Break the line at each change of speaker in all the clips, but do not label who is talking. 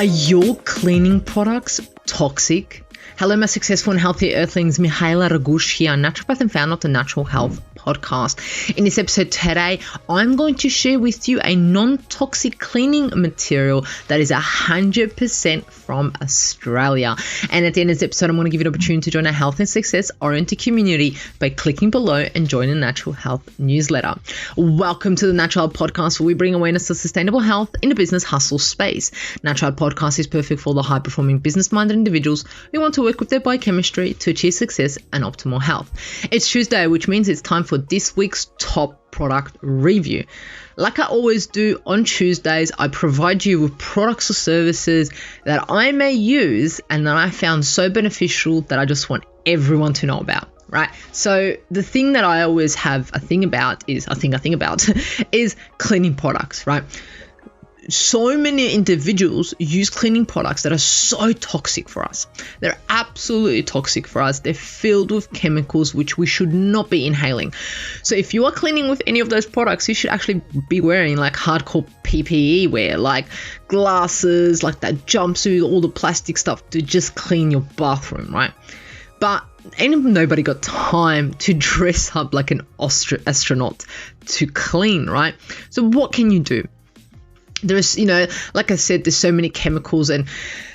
Are your cleaning products toxic? Hello, my successful and healthy earthlings. Mihaela Ragush here, naturopath and founder of the Natural Health Podcast. In this episode today, I'm going to share with you a non-toxic cleaning material that is 100% from Australia. And at the end of this episode, I'm going to give you an opportunity to join a health and success-oriented community by clicking below and joining the Natural Health newsletter. Welcome to the Natural Health Podcast, where we bring awareness to sustainable health in the business hustle space. Natural Health Podcast is perfect for the high-performing business-minded individuals who want to work with their biochemistry to achieve success and optimal health. It's Tuesday, which means it's time for this week's top product review. Like I always do on Tuesdays, I provide you with products or services that I may use and that I found so beneficial that I just want everyone to know about. Right. So the thing that I always have a thing about is is cleaning products, right? So many individuals use cleaning products that are so toxic for us. They're absolutely toxic for us. They're filled with chemicals which we should not be inhaling. So if you are cleaning with any of those products, you should actually be wearing like hardcore PPE wear, like glasses, like that jumpsuit, all the plastic stuff to just clean your bathroom, right? But ain't nobody got time to dress up like an astronaut to clean, right? So what can you do? There's, like I said, there's so many chemicals, and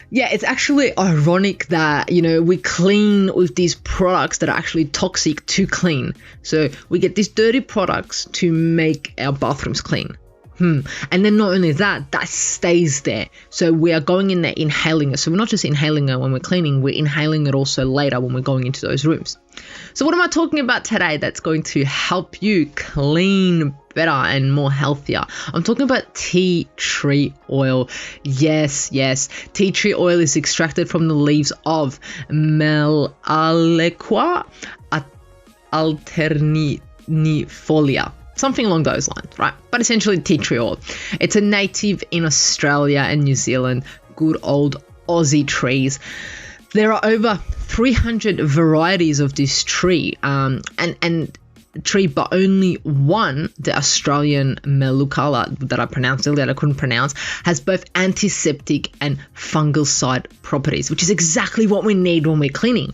yeah, it's actually ironic that, we clean with these products that are actually toxic to clean. So we get these dirty products to make our bathrooms clean. And then not only that, that stays there. So we are going in there inhaling it. So we're not just inhaling it when we're cleaning, we're inhaling it also later when we're going into those rooms. So what am I talking about today that's going to help you clean better and more healthier? I'm talking about tea tree oil. Yes. Tea tree oil is extracted from the leaves of Melaleuca alternifolia. Something along those lines, right? But essentially tea tree oil. It's a native in Australia and New Zealand, good old Aussie trees. There are over 300 varieties of this tree, and tree, but only one, the Australian Melaleuca that I pronounced earlier, that I couldn't pronounce, has both antiseptic and fungicide properties, which is exactly what we need when we're cleaning.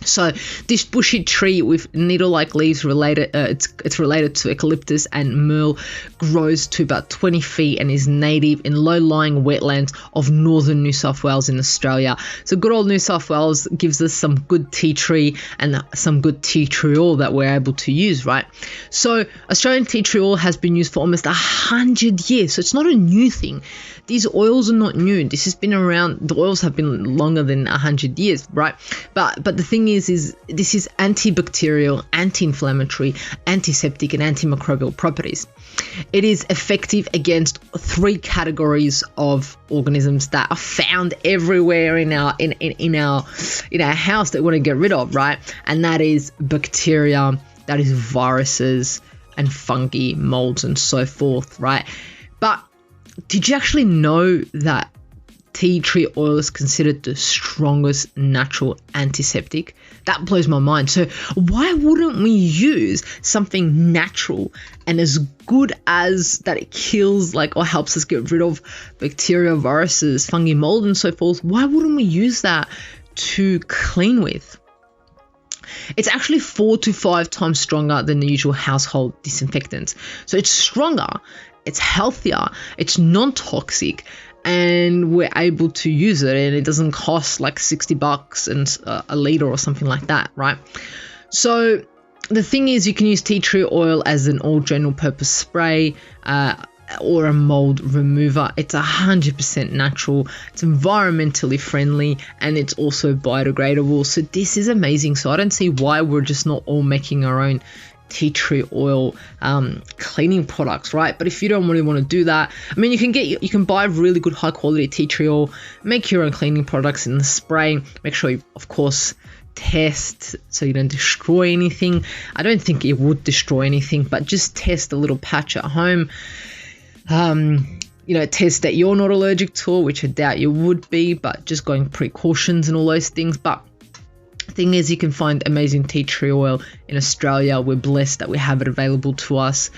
So this bushy tree with needle-like leaves it's related to eucalyptus and merle, grows to about 20 feet and is native in low-lying wetlands of northern New South Wales in Australia. So good old New South Wales gives us some good tea tree and some good tea tree oil that we're able to use, right? So Australian tea tree oil has been used for almost 100 years, so it's not a new thing. These oils are not new. This has been around. The oils have been longer than 100 years, right? But the thing is this is antibacterial, anti-inflammatory, antiseptic, and antimicrobial properties. It is effective against 3 categories of organisms that are found everywhere in our house that we want to get rid of, right? And that is bacteria, that is viruses, and fungi, molds, and so forth, right? But did you actually know that tea tree oil is considered the strongest natural antiseptic? That blows my mind. So why wouldn't we use something natural and as good as that it kills or helps us get rid of bacteria, viruses, fungi, mold, and so forth? Why wouldn't we use that to clean with? It's actually 4 to 5 times stronger than the usual household disinfectants. So it's stronger, it's healthier, it's non-toxic, and we're able to use it, and it doesn't cost like $60 and a liter or something like that, right? So the thing is, you can use tea tree oil as an all general purpose spray or a mold remover. It's 100% natural, it's environmentally friendly, and it's also biodegradable. So this is amazing. So I don't see why we're just not all making our own tea tree oil cleaning products, right? But if you don't really want to do that, I mean, you can buy really good high quality tea tree oil, make your own cleaning products in the spray. Make sure you, of course, test so you don't destroy anything. I don't think it would destroy anything, but just test a little patch at home. Test that you're not allergic to, which I doubt you would be, but just going precautions and all those things. But Thing is, you can find amazing tea tree oil in Australia. We're blessed that we have it available to us,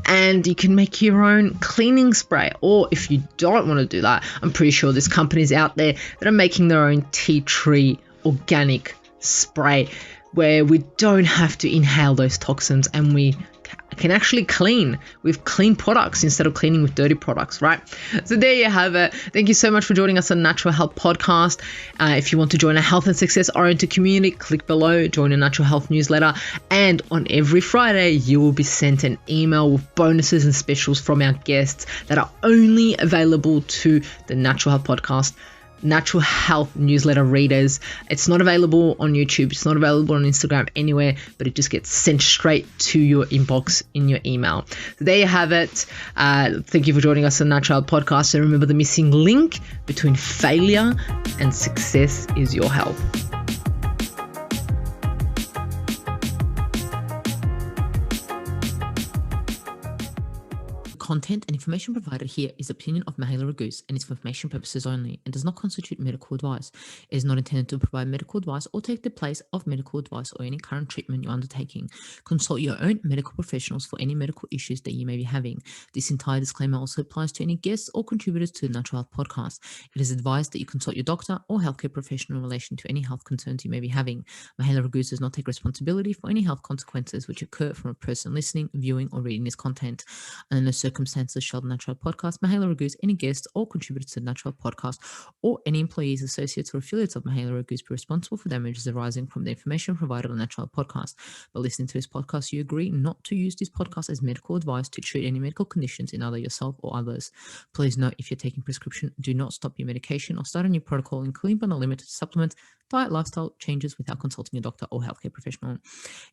and you can make your own cleaning spray. Or if you don't want to do that, I'm pretty sure there's companies out there that are making their own tea tree organic spray where we don't have to inhale those toxins, and we can actually clean with clean products instead of cleaning with dirty products, right? So there you have it. Thank you so much for joining us on Natural Health Podcast. If you want to join a health and success oriented community, click below, join a Natural Health newsletter, and on every Friday you will be sent an email with bonuses and specials from our guests that are only available to the Natural Health Podcast Natural Health newsletter readers. It's not available on YouTube, it's not available on Instagram, anywhere, but it just gets sent straight to your inbox in your email. So there you have it. Thank you for joining us on Natural Health Podcast, and remember, the missing link between failure and success is your health.
Content and information provided here is opinion of Mahela Raguse and is for information purposes only and does not constitute medical advice. It is not intended to provide medical advice or take the place of medical advice or any current treatment you're undertaking. Consult your own medical professionals for any medical issues that you may be having. This entire disclaimer also applies to any guests or contributors to the Natural Health Podcast. It is advised that you consult your doctor or healthcare professional in relation to any health concerns you may be having. Mahela Raguse does not take responsibility for any health consequences which occur from a person listening, viewing, or reading this content. And in the circumstances shall the Natural Podcast, Mahela Raguse, any guests or contributors to the Natural Podcast, or any employees, associates, or affiliates of Mahela Raguse be responsible for damages arising from the information provided on the Natural Podcast. By listening to this podcast, you agree not to use this podcast as medical advice to treat any medical conditions in either yourself or others. Please note, if you're taking prescription, do not stop your medication or start a new protocol, including but not limited to supplements, diet, lifestyle changes without consulting your doctor or healthcare professional.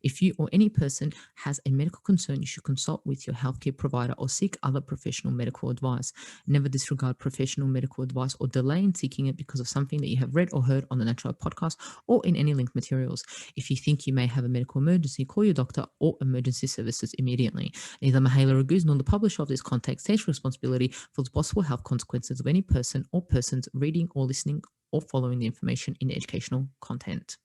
If you or any person has a medical concern, you should consult with your healthcare provider or seek other professional medical advice. Never disregard professional medical advice or delay in seeking it because of something that you have read or heard on the Natural Podcast or in any linked materials. If you think you may have a medical emergency, call your doctor or emergency services immediately. Neither Mahela Raguse nor the publisher of this content takes responsibility for the possible health consequences of any person or persons reading or listening or following the information in the educational content.